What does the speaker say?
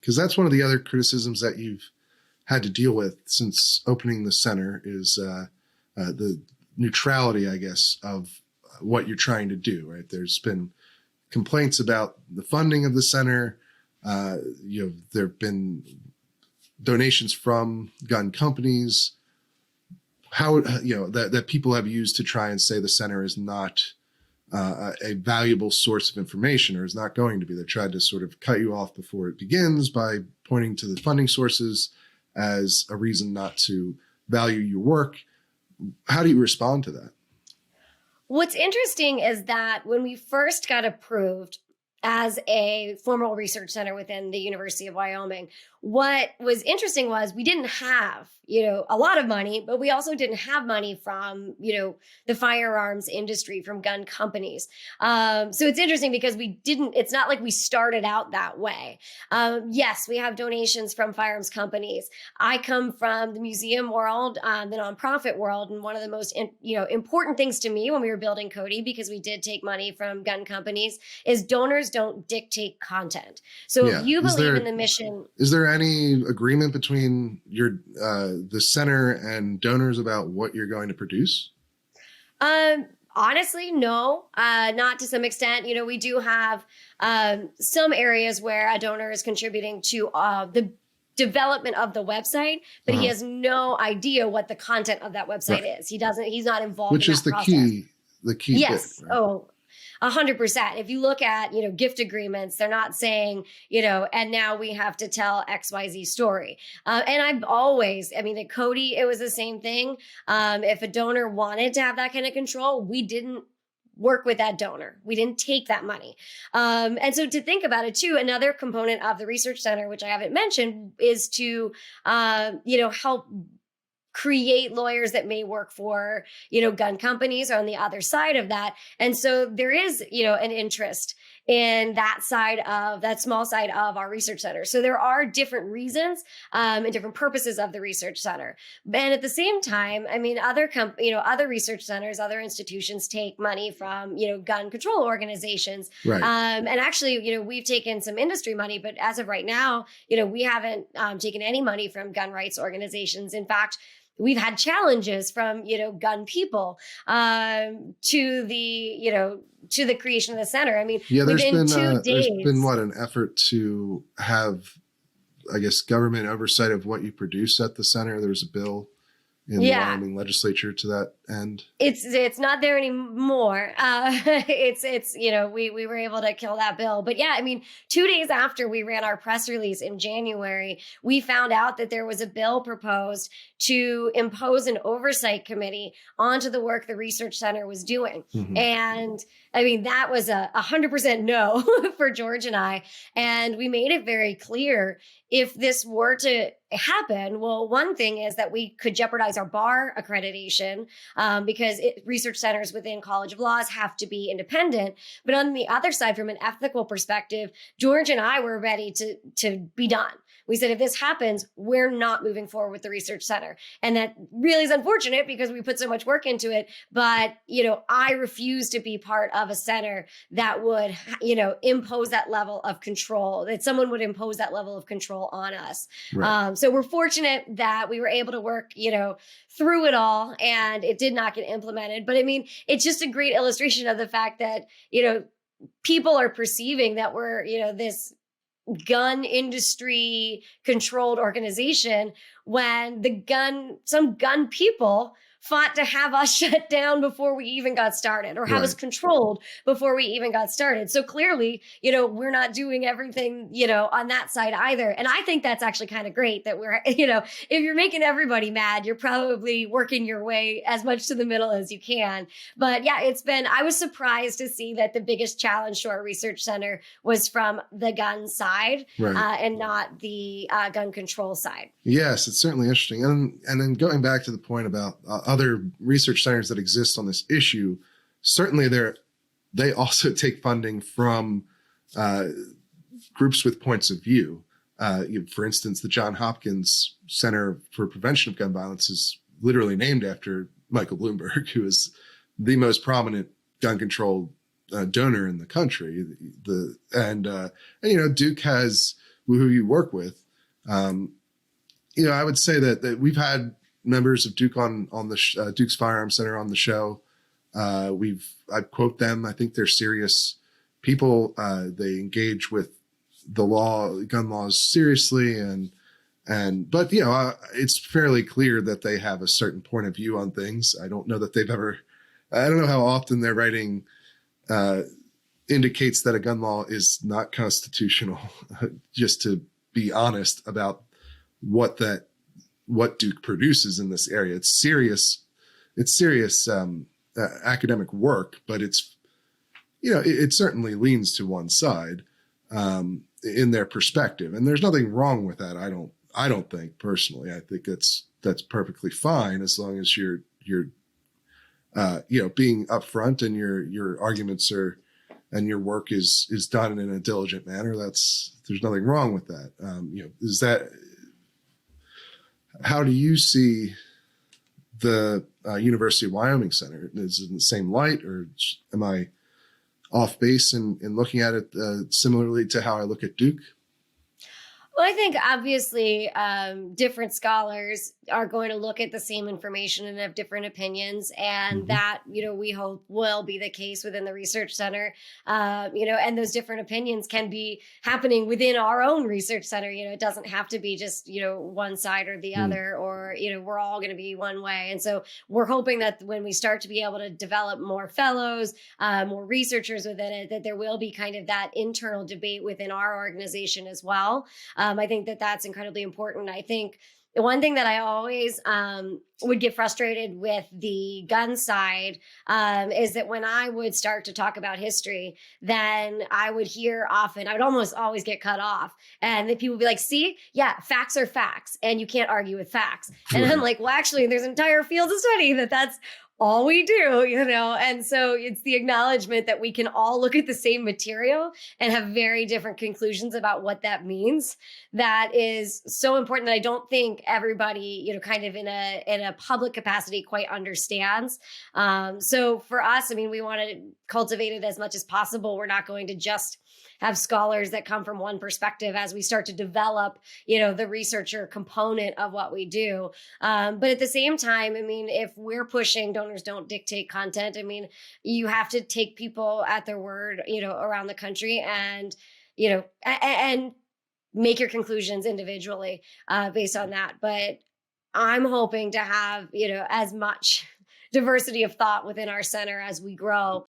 because that's one of the other criticisms that you've had to deal with since opening the center is the neutrality, I guess, of what you're trying to do, right? There's been complaints about the funding of the center. There have been donations from gun companies, that people have used to try and say the center is not a valuable source of information, or is not going to be. They tried to sort of cut you off before it begins by pointing to the funding sources as a reason not to value your work. How do you respond to that? What's interesting is that when we first got approved as a formal research center within the University of Wyoming, what was interesting was we didn't have, a lot of money, but we also didn't have money from, the firearms industry, from gun companies. So it's interesting because it's not like we started out that way. Yes, we have donations from firearms companies. I come from the museum world, the nonprofit world. And one of the most, important things to me when we were building Cody, because we did take money from gun companies, is donors don't dictate content. So if you believe in the mission. Is there any agreement between the center and donors about what you're going to produce? Honestly, no, not to some extent. We do have some areas where a donor is contributing to the development of the website, but he has no idea what the content of that website is. He's not involved in that process. Which is the key Yes. bit, right? Oh, 100%. If you look at, gift agreements, they're not saying, and now we have to tell XYZ story. And at Cody, it was the same thing. If a donor wanted to have that kind of control, we didn't work with that donor. We didn't take that money. And so to think about it too, another component of the research center, which I haven't mentioned, is to, help create lawyers that may work for, gun companies, or on the other side of that. And so there is, an interest in that small side of our research center. So there are different reasons and different purposes of the research center. And at the same time, other research centers, other institutions take money from, gun control organizations. Right. And actually, we've taken some industry money, but as of right now, we haven't taken any money from gun rights organizations. In fact, we've had challenges from, gun people to the creation of the center. There's been an effort to have, I guess, government oversight of what you produce at the center. There's a bill in the Wyoming legislature to that end. It's not there anymore. We were able to kill that bill. But 2 days after we ran our press release in January, we found out that there was a bill proposed to impose an oversight committee onto the work the research center was doing. Mm-hmm. And that was 100% no for George and I. And we made it very clear, if this were to happen, well, one thing is that we could jeopardize our bar accreditation because research centers within College of Laws have to be independent. But on the other side, from an ethical perspective, George and I were ready to be done. We said, if this happens, we're not moving forward with the research center. And that really is unfortunate because we put so much work into it. But, I refuse to be part of a center that would, impose that level of control, that someone would impose that level of control on us. Right. So we're fortunate that we were able to work, through it all, and it did not get implemented. But it's just a great illustration of the fact that, people are perceiving that we're, this gun industry controlled organization, when some gun people fought to have us shut down before we even got started, or have us controlled before we even got started. So clearly, we're not doing everything, on that side either. And I think that's actually kind of great that we're, if you're making everybody mad, you're probably working your way as much to the middle as you can. But I was surprised to see that the biggest challenge to our research center was from the gun side, and not the gun control side. Yes, it's certainly interesting. And then going back to the point about other research centers that exist on this issue, certainly they also take funding from groups with points of view. For instance, the Johns Hopkins Center for Prevention of Gun Violence is literally named after Michael Bloomberg, who is the most prominent gun control donor in the country. Duke has who you work with. I would say that we've had members of Duke on the Duke's Firearms Center on the show. I quote them. I think they're serious people. They engage with the gun laws seriously, but it's fairly clear that they have a certain point of view on things. I don't know that I don't know how often their writing indicates that a gun law is not constitutional. Just to be honest about what Duke produces in this area, it's serious academic work, but it certainly leans to one side in their perspective, and there's nothing wrong with that. I don't think personally. I think that's perfectly fine as long as you're being upfront and your arguments and your work is done in a diligent manner. There's nothing wrong with that. How do you see the University of Wyoming Center? Is it in the same light, or am I off base in looking at it similarly to how I look at Duke? Well, I think obviously different scholars are going to look at the same information and have different opinions. And that, we hope will be the case within the research center. And those different opinions can be happening within our own research center. It doesn't have to be just, one side or the other, or, we're all going to be one way. And so we're hoping that when we start to be able to develop more fellows, more researchers within it, that there will be kind of that internal debate within our organization as well. I think that that's incredibly important. I think the one thing that I always would get frustrated with the gun side is that when I would start to talk about history, then I would hear often, I would almost always get cut off. And then people would be like, see, yeah, facts are facts, and you can't argue with facts. And I'm like, well, actually, there's entire fields of study that's all we do, and so it's the acknowledgement that we can all look at the same material and have very different conclusions about what that means. That is so important that I don't think everybody, kind of in a public capacity quite understands. So for us, we want to cultivate it as much as possible. We're not going to just have scholars that come from one perspective as we start to develop, the researcher component of what we do. But at the same time, if we're pushing donors don't dictate content, you have to take people at their word, around the country and make your conclusions individually based on that. But I'm hoping to have, as much diversity of thought within our center as we grow,